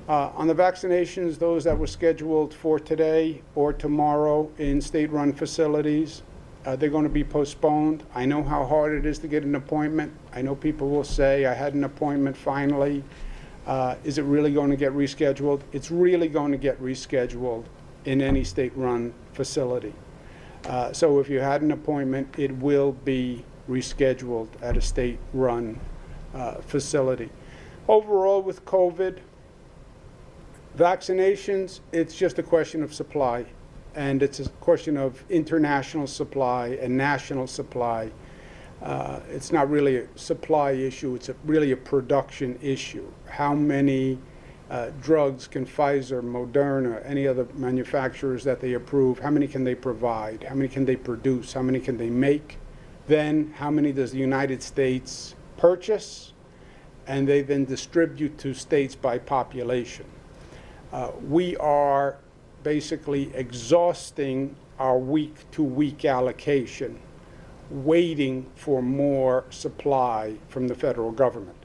On the vaccinations, those that were scheduled for today or tomorrow in state-run facilities, they're going to be postponed. I know how hard it is to get an appointment. I know people will say, I had an appointment finally. Is it really going to get rescheduled? It's really going to get rescheduled in any state-run facility. So if you had an appointment, it will be rescheduled at a state-run facility. Overall, with COVID, vaccinations, it's just a question of supply, and it's a question of international supply and national supply. It's not really a supply issue, it's really a production issue. How many drugs can Pfizer, Moderna, any other manufacturers that they approve, how many can they provide? How many can they produce? How many can they make? Then how many does the United States purchase? And they then distribute to states by population. We are basically exhausting our week-to-week allocation, waiting for more supply from the federal government.